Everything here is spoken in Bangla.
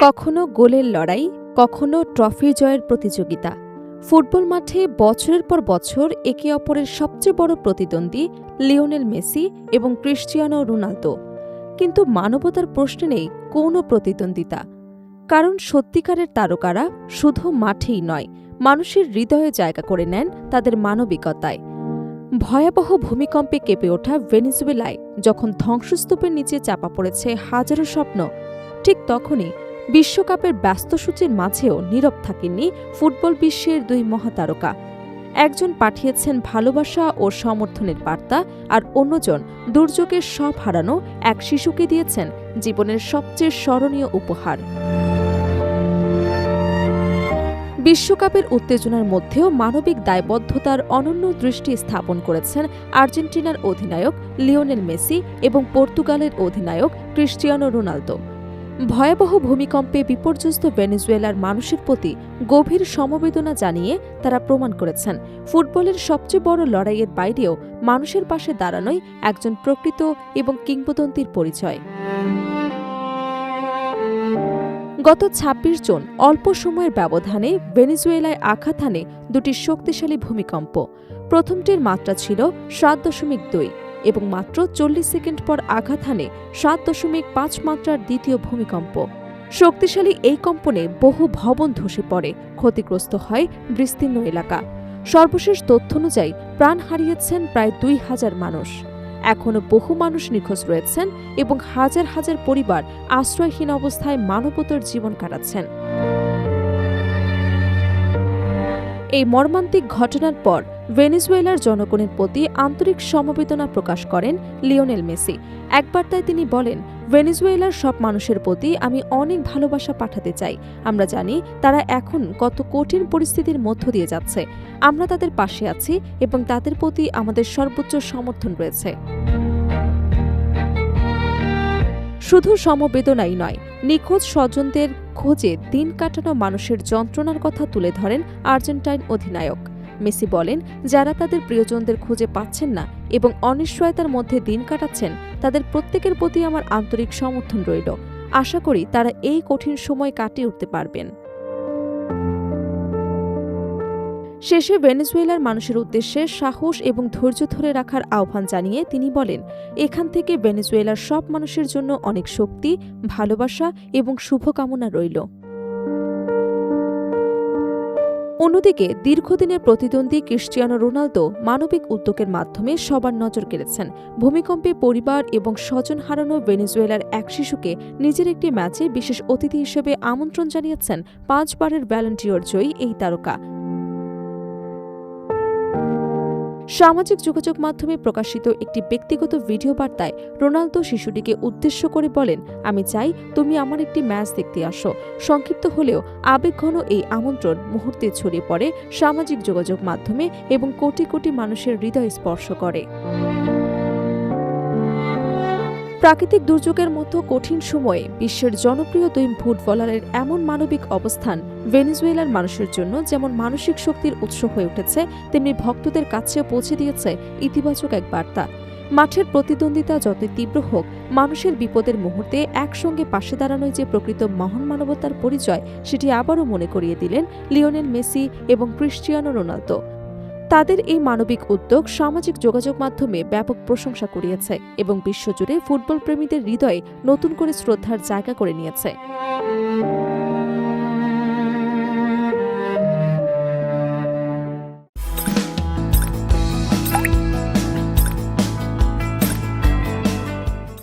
কখনো গোলের লড়াই, কখনো ট্রফি জয়ের প্রতিযোগিতা। ফুটবল মাঠে বছরের পর বছর একে অপরের সবচেয়ে বড় প্রতিদ্বন্দ্বী লিওনেল মেসি এবং ক্রিস্টিয়ানো রোনালদো। কিন্তু মানবতার প্রশ্নে নেই কোনো প্রতিদ্বন্দ্বিতা, কারণ সত্যিকারের তারকারা শুধু মাঠেই নয়, মানুষের হৃদয়ে জায়গা করে নেন তাদের মানবিকতায়। ভয়াবহ ভূমিকম্পে কেঁপে ওঠা ভেনেজুয়েলায় যখন ধ্বংসস্তূপের নিচে চাপা পড়েছে হাজারো স্বপ্ন, ঠিক তখনই বিশ্বকাপের ব্যস্ত সূচির মাঝেও নীরব থাকেননি ফুটবল বিশ্বের দুই মহাতারকা। একজন পাঠিয়েছেন ভালোবাসা ও সমর্থনের বার্তা, আর অন্যজন দুর্যোগের সব হারানো এক শিশুকে দিয়েছেন জীবনের সবচেয়ে স্মরণীয় উপহার। বিশ্বকাপের উত্তেজনার মধ্যেও মানবিক দায়বদ্ধতার অনন্য দৃষ্টি স্থাপন করেছেন আর্জেন্টিনার অধিনায়ক লিওনেল মেসি এবং পর্তুগালের অধিনায়ক ক্রিস্টিয়ানো রোনালদো। ভয়াবহ ভূমিকম্পে বিপর্যস্ত ভেনেজুয়েলার মানুষের প্রতি গভীর সমবেদনা জানিয়ে তারা প্রমাণ করেছেন ফুটবলের সবচেয়ে বড় লড়াইয়ের বাইরেও মানুষের পাশে দাঁড়ানোই একজন প্রকৃত এবং কিংবদন্তির পরিচয়। গত ২৬ জুন অল্প সময়ের ব্যবধানে ভেনেজুয়েলায় আঘাত হানে দুটি শক্তিশালী ভূমিকম্প। প্রথমটির মাত্রা ছিল ৭.২ এবং মাত্র ৪০ সেকেন্ড পর আঘাত হানে ৭.৫ মাত্রার দ্বিতীয় ভূমিকম্প। শক্তিশালী এই কম্পনে বহু ভবন ধসে পড়ে, ক্ষতিগ্রস্ত হয় বিস্তীর্ণ এলাকা। সর্বশেষ তথ্য অনুযায়ী প্রাণ হারিয়েছেন প্রায় ২,০০০ মানুষ। এখনও বহু মানুষ নিখোঁজ রয়েছেন এবং হাজার হাজার পরিবার আশ্রয়হীন অবস্থায় মানবতার জীবন কাটাচ্ছেন। এই মর্মান্তিক ঘটনার পর ভেনেজুয়েলার জনগণের প্রতি আন্তরিক সমবেদনা প্রকাশ করেন লিওনেল মেসি। এক বার্তায় তিনি বলেন, ভেনেজুয়েলার সব মানুষের প্রতি আমি অনেক ভালোবাসা পাঠাতে চাই। আমরা জানি তারা এখন কত কঠিন পরিস্থিতির মধ্য দিয়ে যাচ্ছে। আমরা তাদের পাশে আছি এবং তাদের প্রতি আমাদের সর্বোচ্চ সমর্থন রয়েছে। শুধু সমবেদনাই নয়, নিখোঁজ স্বজনদের খোঁজে দিন কাটানো মানুষের যন্ত্রণার কথা তুলে ধরেন আর্জেন্টাইন অধিনায়ক। মেসি বলেন, যারা তাদের প্রিয়জনদের খুঁজে পাচ্ছেন না এবং অনিশ্চয়তার মধ্যে দিন কাটাচ্ছেন, তাদের প্রত্যেকের প্রতি আমার আন্তরিক সমর্থন রইল। আশা করি তারা এই কঠিন সময় কাটিয়ে উঠতে পারবেন। শেষে ভেনেজুয়েলার মানুষের উদ্দেশ্যে সাহস এবং ধৈর্য ধরে রাখার আহ্বান জানিয়ে তিনি বলেন, এখান থেকে ভেনেজুয়েলার সব মানুষের জন্য অনেক শক্তি, ভালোবাসা এবং শুভকামনা রইল। অন্যদিকে দীর্ঘদিনের প্রতিদ্বন্দ্বী ক্রিস্টিয়ানো রোনালদো মানবিক উদ্যোগের মাধ্যমে সবার নজর কেড়েছেন। ভূমিকম্পে পরিবার এবং স্বজন হারানো ভেনেজুয়েলার এক শিশুকে নিজের একটি ম্যাচে বিশেষ অতিথি হিসেবে আমন্ত্রণ জানিয়েছেন ৫ বারের ব্যালন ডি'অর জয়ী এই তারকা। সামাজিক যোগাযোগ মাধ্যমে প্রকাশিত একটি ব্যক্তিগত ভিডিও বার্তায় রোনালদো শিশুটিকে উদ্দেশ্য করে বলেন, আমি চাই তুমি আমার একটি ম্যাচ দেখতে আসো। সংক্ষিপ্ত হলেও আবেগঘন এই আমন্ত্রণ মুহূর্তে ছড়িয়ে পড়ে সামাজিক যোগাযোগ মাধ্যমে এবং কোটি কোটি মানুষের হৃদয় স্পর্শ করে। প্রাকৃতিক দুর্যোগের মতো কঠিন সময়ে বিশ্বের জনপ্রিয় দুই ফুটবলারের এমন মানবিক অবস্থান ভেনেজুয়েলার মানুষের জন্য যেমন মানসিক শক্তির উৎস হয়ে উঠেছে, তেমনি ভক্তদের কাছেও পৌঁছে দিয়েছে ইতিবাচক এক বার্তা। মাঠের প্রতিদ্বন্দ্বিতা যতই তীব্র হোক, মানুষের বিপদের মুহূর্তে একসঙ্গে পাশে দাঁড়ানোই যে প্রকৃত মহান মানবতার পরিচয়, সেটি আবারও মনে করিয়ে দিলেন লিওনেল মেসি এবং ক্রিস্টিয়ানো রোনালদো। তাদের এই মানবিক উদ্যোগ সামাজিক যোগাযোগ মাধ্যমে ব্যাপক প্রশংসা কুড়িয়েছে এবং বিশ্বজুড়ে ফুটবল প্রেমীদের হৃদয়ে নতুন করে শ্রদ্ধার জায়গা করে নিয়েছে।